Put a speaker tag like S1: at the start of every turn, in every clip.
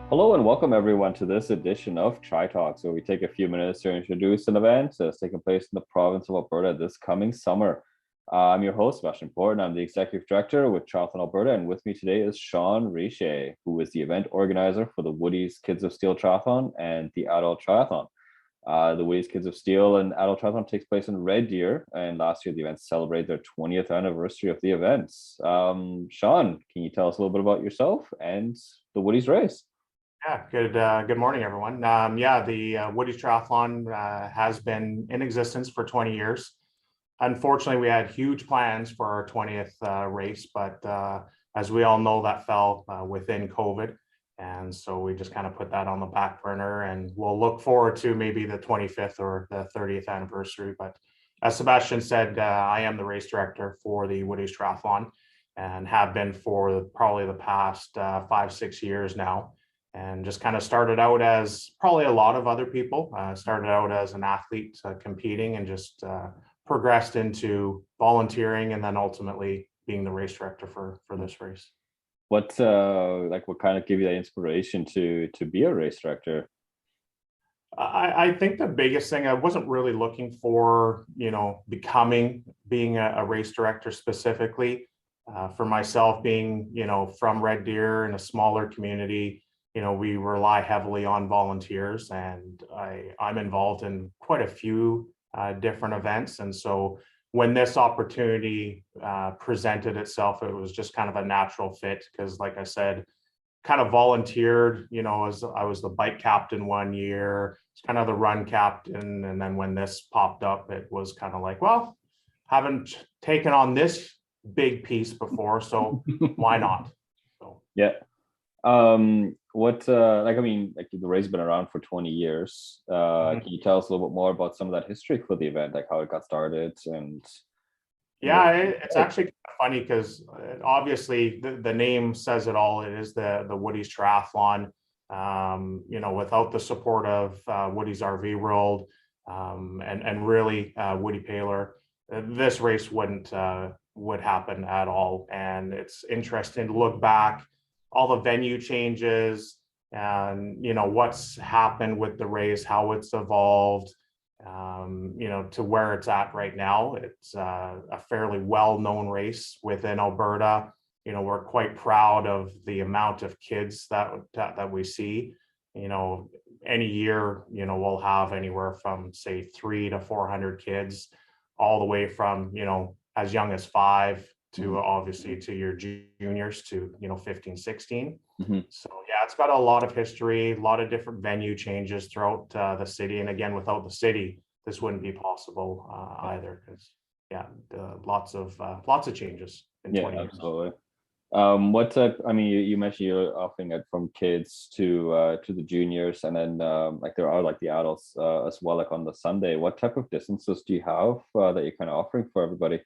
S1: Hello and welcome everyone to this edition of Tri Talks, where we take a few minutes to introduce an event that's taking place in the province of Alberta this coming summer. I'm your host, Sebastian Port, and I'm the executive director with Triathlon Alberta. And with me today is Shaun Richer, who is the event organizer for the Woody's Kids of Steel Triathlon and the Adult Triathlon. The Woody's Kids of Steel and Adult Triathlon takes place in Red Deer, and last year the event celebrated their 20th anniversary of the events. Shaun, can you tell us a little bit about yourself and the Woody's race?
S2: Yeah, good morning, everyone. The Woody's Triathlon has been in existence for 20 years. Unfortunately, we had huge plans for our 20th race, but as we all know, that fell within COVID. And so we just kind of put that on the back burner, and we'll look forward to maybe the 25th or the 30th anniversary. But as Sebastian said, I am the race director for the Woody's Triathlon and have been for probably the past 5, 6 years now, and just kind of started out as probably a lot of other people, started out as an athlete competing, and just progressed into volunteering, and then ultimately being the race director for this race.
S1: What kind of gave you that inspiration to be a race director?
S2: I think the biggest thing, I wasn't really looking for, being a race director specifically. For myself, being, from Red Deer in a smaller community, we rely heavily on volunteers, and I'm involved in quite a few different events. And so when this opportunity presented itself, it was just kind of a natural fit because, like I said, kind of volunteered, as I was the bike captain one year, it's kind of the run captain. And then when this popped up, it was kind of like, well, haven't taken on this big piece before, so why not? So
S1: Yeah. The race has been around for 20 years. Can you tell us a little bit more about some of that history for the event, like how it got started and
S2: yeah, it's actually kind of funny because obviously the name says it all. It is the Woody's Triathlon. Without the support of Woody's RV World, and really Woody Paler, this race would happen at all. And it's interesting to look back, all the venue changes, and what's happened with the race, how it's evolved, to where it's at right now. It's a fairly well-known race within Alberta. We're quite proud of the amount of kids that we see. Any year, we'll have anywhere from say 300 to 400 kids, all the way from as young as 5 to obviously to your juniors to 15, 16.
S1: Mhm.
S2: So yeah, it's got a lot of history, a lot of different venue changes throughout the city. And again, without the city, this wouldn't be possible either, because yeah, lots of changes in
S1: Yeah,
S2: 20 years.
S1: absolutely. You mentioned you're offering it from kids to the juniors, and then like there are like the adults as well, like on the Sunday. What type of distances do you have that you're kind of offering for everybody?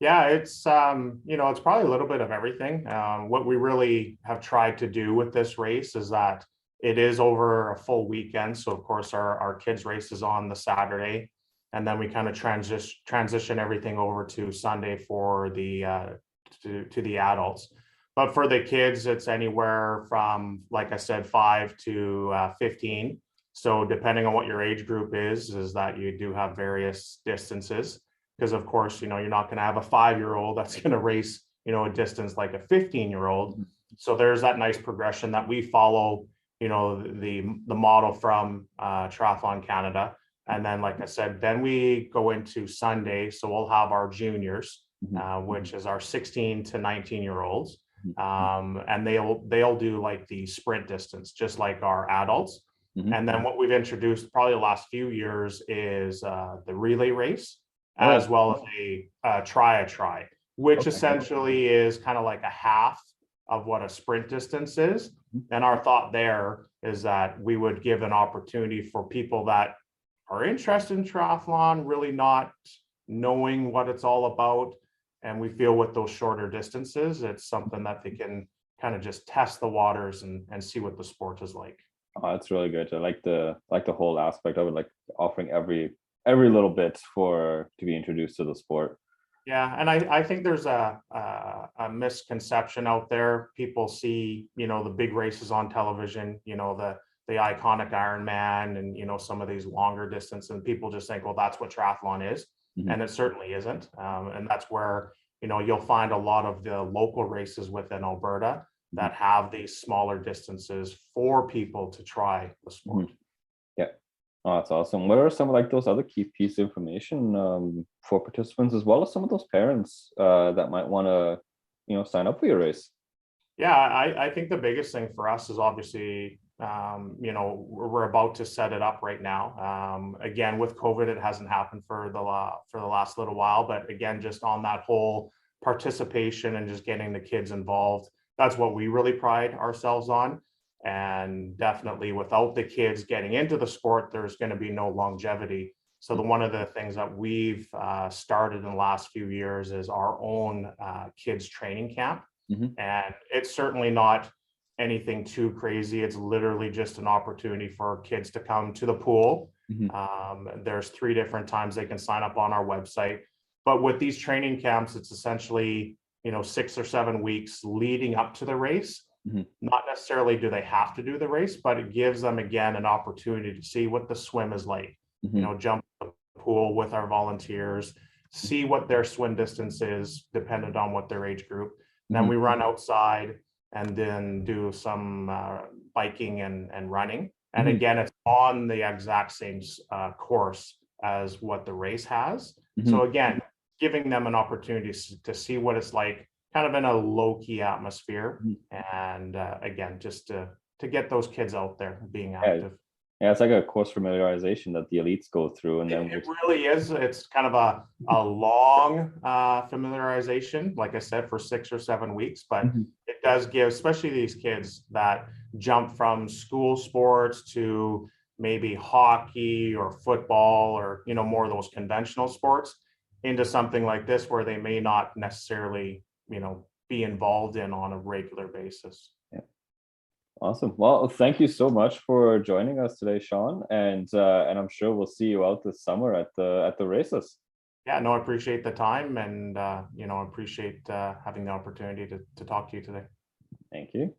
S2: Yeah, it's it's probably a little bit of everything. What we really have tried to do with this race is that it is over a full weekend. So of course our kids race is on the Saturday, and then we kind of transition everything over to Sunday for the to the adults. But for the kids, it's anywhere from, like I said, 5 to 15. So depending on what your age group is that you do have various distances, because of course, you're not going to have a 5-year-old that's going to race, a distance like a 15-year-old. So there's that nice progression that we follow, the model from Triathlon Canada. And then, like I said, then we go into Sunday. So we'll have our juniors, which is our 16 to 19-year-olds. And they'll do like the sprint distance, just like our adults.
S1: Mhm.
S2: And then what we've introduced probably the last few years is the relay race,
S1: Oh,
S2: as well as a try, which
S1: okay.
S2: essentially is kind of like a half of what a sprint distance is. And our thought there is that we would give an opportunity for people that are interested in triathlon, really not knowing what it's all about. And we feel with those shorter distances, it's something that they can kind of just test the waters and see what the sport is like.
S1: Oh, that's really good. I like the whole aspect of it, like offering every little bit for to be introduced to the sport.
S2: Yeah, and I think there's a misconception out there. People see, the big races on television, the iconic Ironman and, some of these longer distance, and people just think, well, that's what triathlon is.
S1: Mhm.
S2: And it certainly isn't. And that's where, you'll find a lot of the local races within Alberta
S1: Mhm.
S2: that have these smaller distances for people to try the sport.
S1: Mhm. Yeah. Oh, that's awesome. What are some of like those other key pieces of information for participants as well as some of those parents that might want to, sign up for your race?
S2: Yeah, I think the biggest thing for us is obviously, we're about to set it up right now. Again, with COVID, it hasn't happened for the last little while, but again, just on that whole participation and just getting the kids involved, that's what we really pride ourselves on. And definitely without the kids getting into the sport, there's going to be no longevity. So one of the things that we've started in the last few years is our own kids training camp.
S1: Mhm.
S2: And it's certainly not anything too crazy. It's literally just an opportunity for kids to come to the pool.
S1: Mhm.
S2: There's 3 different times they can sign up on our website. But with these training camps, it's essentially, 6 or 7 weeks leading up to the race.
S1: Mhm.
S2: Not necessarily do they have to do the race, but it gives them again an opportunity to see what the swim is like.
S1: Mhm.
S2: Jump in the pool with our volunteers, see what their swim distance is, dependent on what their age group. Then
S1: Mhm.
S2: we run outside and then do some biking and running. And
S1: Mhm.
S2: again, it's on the exact same course as what the race has. So
S1: Mhm.
S2: again, giving them an opportunity to see what it's like, kind of in a low key atmosphere.
S1: Mhm.
S2: And again, just to get those kids out there being
S1: Yeah.
S2: active.
S1: Yeah, it's like a course familiarization that the elites go through, and then
S2: It really is. It's kind of a long familiarization, like I said, for 6 or 7 weeks, but
S1: Mhm.
S2: it does give, especially these kids that jump from school sports to maybe hockey or football or, more of those conventional sports into something like this where they may not necessarily, be involved in on a regular basis.
S1: Yeah. Awesome. Well, thank you so much for joining us today, Shaun, and I'm sure we'll see you out this summer at the races.
S2: Yeah, no, I appreciate the time and, I appreciate having the opportunity to talk to you today.
S1: Thank you.